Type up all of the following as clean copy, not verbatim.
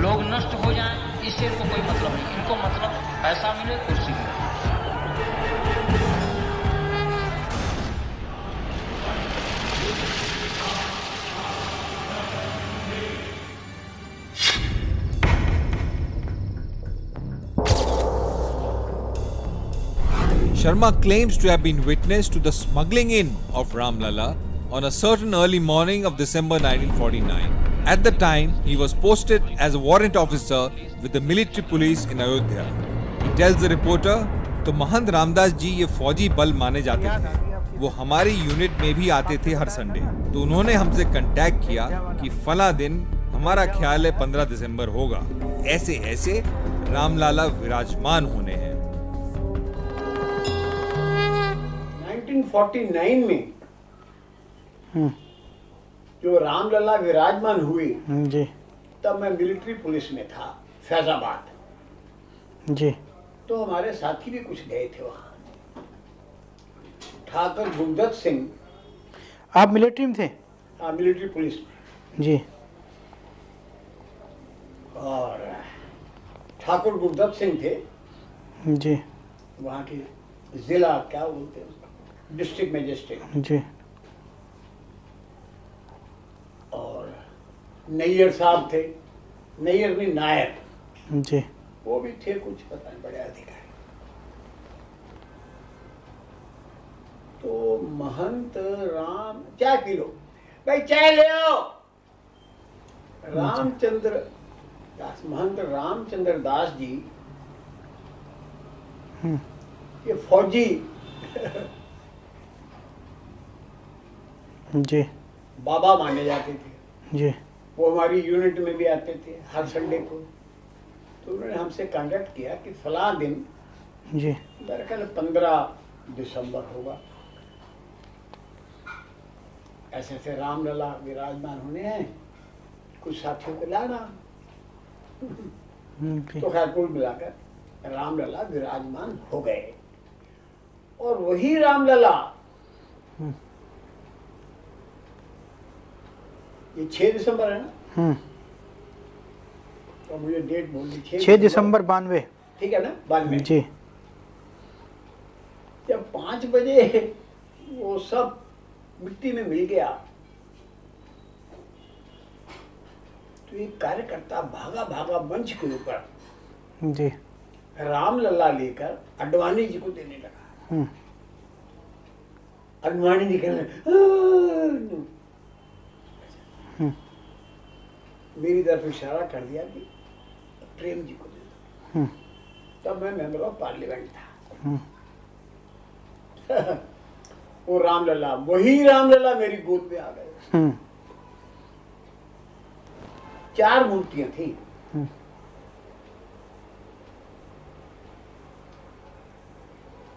लोग नष्ट हो जाएं इससे इनको कोई मतलब नहीं, इनको मतलब पैसा मिले, कुर्सी मिले। Sharma claims to have been witness to the smuggling in of Ramlala on a certain early morning of December 1949. At the time, he was posted as a warrant officer with the military police in Ayodhya. He tells the reporter, तो महंत रामदास जी ये फौजी बल माने जाते थे, वो हमारी unit में भी आते थे हर संडे। तो उन्होंने हमसे कांटेक्ट किया कि फला दिन हमारा ख्याल है 15 दिसंबर होगा, ऐसे ऐसे रामलाला विराजमान होने हैं। 1949 में जो रामलला विराजमान हुई जी, तब मैं मिलिट्री पुलिस में था फैजाबाद जी। तो हमारे साथी भी कुछ गए थे वहाँ। ठाकुर गुरदत्त सिंह, आप मिलिट्री में थे? हाँ, मिलिट्री पुलिस में। जी। और ठाकुर गुरदत्त सिंह थे जी, वहाँ के जिला क्या बोलते हैं उसको, डिस्ट्रिक्ट मजिस्ट्रेट। जी। और नैयर साहब थे, नैयर नहीं नायर, जी। वो भी थे कुछ पता नहीं बड़े अधिकारी। तो महंत राम चाय पी लो भाई, चाय ले आओ। रामचंद्र दास, महंत रामचंद्र दास जी ये फौजी जी, बाबा माने जाते थे। जी। वो हमारी यूनिट में भी आते थे हर संडे को। तो उन्होंने हमसे कांटेक्ट किया कि फला दिन, जी, मेरे ख्याल 15 दिसंबर होगा, ऐसे ऐसे रामलला विराजमान होने हैं, कुछ साथियों को लाना। तो खैर कुल मिलाकर रामलला विराजमान हो गए। और वही रामलला ये 6 दिसंबर है ना, तो मुझे डेट बोल दी, 6 दिसंबर 92। ठीक है ना, 92। जी। जब 5 बजे वो सब मिट्टी में मिल गया तो एक कार्यकर्ता भागा भागा मंच के ऊपर जी, रामलला लेकर अडवाणी जी को देने लगा। अडवाणी जी कहने मेरी तरफ इशारा कर दिया कि प्रेम जी को दे दो। तब मैं मेंबर ऑफ पार्लियामेंट था। वो रामलला, वही रामलला मेरी गोद में आ गए। 4 मूर्तियां थी।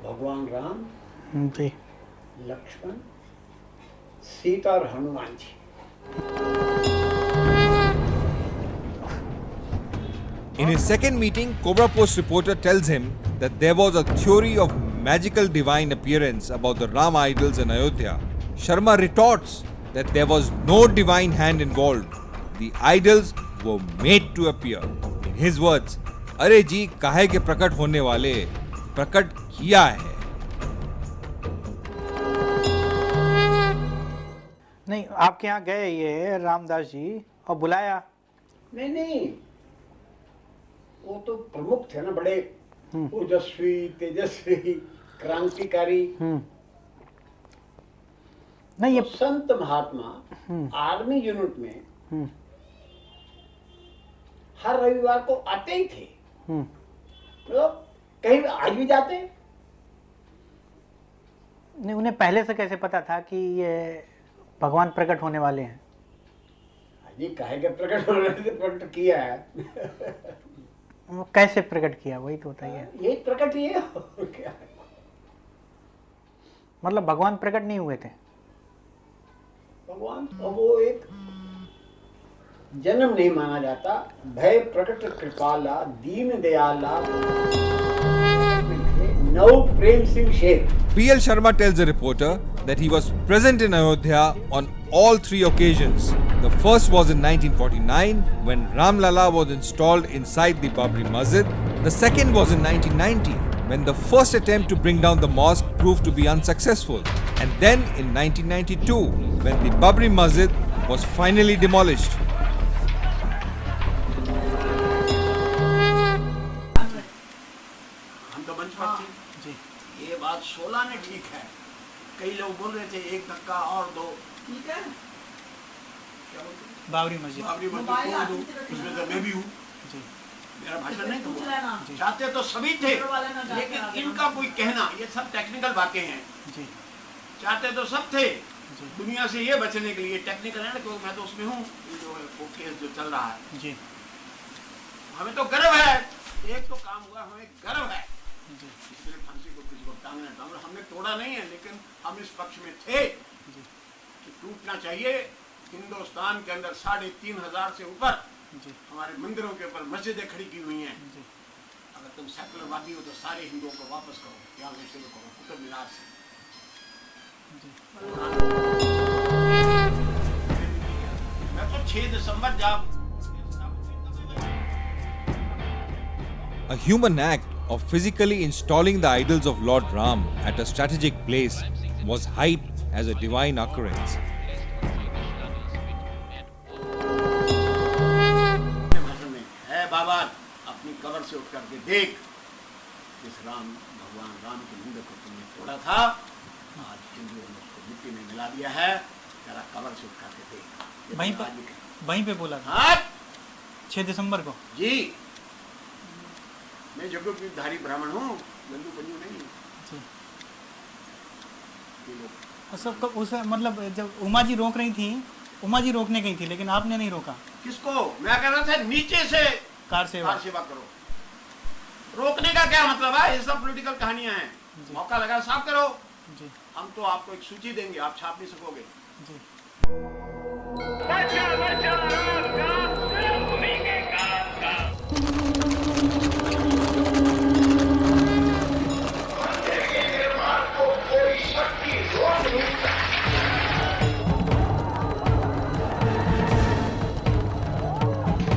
भगवान राम, जी, लक्ष्मण, सीता और Hanuman ji. In his second meeting, Cobra Post reporter tells him that there was a theory of magical divine appearance about the Ram idols in Ayodhya. Sharma retorts that there was no divine hand involved. The idols were made to appear. In his words, अरे जी काहे के प्रकट होने वाले, प्रकट किया है। नहीं, आपके यहाँ गए ये रामदास जी और बुलाया? नहीं नहीं, वो तो प्रमुख थे ना, बड़े ओजस्वी, तेजस्वी, क्रांतिकारी। नहीं, ये संत महात्मा आर्मी यूनिट में हर रविवार को आते ही थे। मतलब कहीं आज भी जाते। नहीं, उन्हें पहले से कैसे पता था कि ये भगवान प्रकट होने वाले हैं? जी काहे के प्रकट होने से प्रकट किया है। वो कैसे प्रकट किया, वही तो बताइए। यही प्रकट ही है और क्या है? मतलब भगवान प्रकट नहीं हुए थे? भगवान, और वो एक जन्म नहीं माना जाता। भय प्रकट कृपाला दीन दयाला नव Prem Singh Sheikh. P.L. Sharma tells the reporter that he was present in Ayodhya on all three occasions. The first was in 1949 when Ram Lalla was installed inside the Babri Masjid. The second was in 1990 when the first attempt to bring down the mosque proved to be unsuccessful. And then in 1992 when the Babri Masjid was finally demolished. ये बात 16 ने ठीक है। कई लोग बोल रहे थे एक धक्का और दो, ठीक है, क्या बोलते हैं? बाबरी मस्जिद तोड़ दो, उसमें तो मैं भी हूँ। मेरा भाषण नहीं था। चाहते तो सभी थे, लेकिन इनका कोई कहना, ये सब टेक्निकल बातें हैं। चाहते तो सब थे, दुनिया से ये बचने के लिए टेक्निकल है ना, क्योंकि मैं तो उसमें हूँ, जो केस जो चल रहा है। हमें तो गर्व है, एक तो काम हुआ, हमें गर्व है। इसलिए फांसी को किसी को टांगना था, हमने तोड़ा नहीं है, लेकिन हम इस पक्ष में थे कि टूटना चाहिए। हिंदुस्तान के अंदर 3500 से ऊपर हमारे मंदिरों के ऊपर मस्जिदें खड़ी की हुई हैं। अगर तुम सेकुलरवादी हो तो सारे हिंदुओं को वापस करो, यहाँ से शुरू करो, कुतुब मीनार से। मैं तो 6 दिसंबर जब A human act of physically installing the idols of Lord Ram at a strategic place was hyped as a divine occurrence. बाबा अपनी कब्र से उठ करके देख, इस राम भगवान राम के मंदिर को तुमने तोड़ा था, आज हिंदुओं ने उसको मिट्टी में मिला दिया है, जरा कब्र से उठ करके देख। वहीं पे बोला था 6 दिसंबर को। जी, मैं जगोपीठधारी ब्राह्मण हूँ, गंदू पंजू नहीं। सबको उसे मतलब जब उमा जी रोक रही थी, उमा जी रोकने गई थी, लेकिन आपने नहीं रोका। किसको? मैं कह रहा था नीचे से कार सेवा करो। रोकने का क्या मतलब है? ये सब पॉलिटिकल कहानियां हैं। मौका लगा साफ करो। जी। हम तो आपको एक सूची देंगे, आप छाप नहीं सकोगे। जी।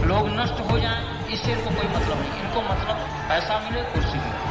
लोग नष्ट हो जाएं, इससे इनको कोई मतलब नहीं। इनको मतलब पैसा मिले, कुर्सी मिले।